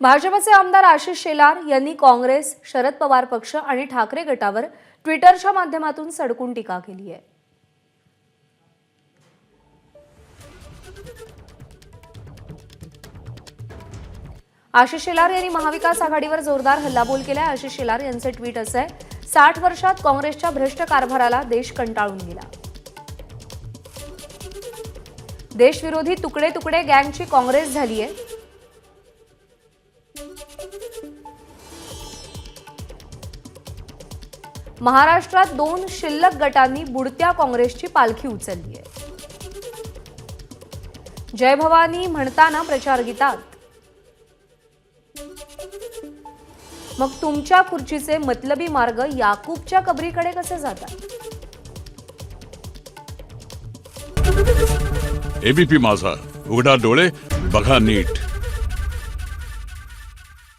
भाजपचे आमदार आशिष शेलार यांनी काँग्रेस, शरद पवार पक्ष आणि ठाकरे गटावर ट्विटरच्या माध्यमातून सडकून टीका केली आहे। आशिष शेलार यांनी महाविकास आघाडीवर जोरदार हल्लाबोल केला। आशिष शेलार यांचे ट्विट असे आहे, 60 वर्षात काँग्रेसच्या भ्रष्ट कारभाराला देश कंटाळून गेला। देशविरोधी तुकडे तुकडे गँगची काँग्रेस झाली आहे। महाराष्ट्रात 2 शिल्लक गटांनी बुडत्या काँग्रेसची पालखी उचलली आहे। जय भवानी म्हणताना प्रचार गीतात मग तुमच्या खुर्चीचे मतलबी मार्ग याकूबच्या कबरीकडे कसे जातात। एबीपी माझा, उघडा डोळे बघा नीट।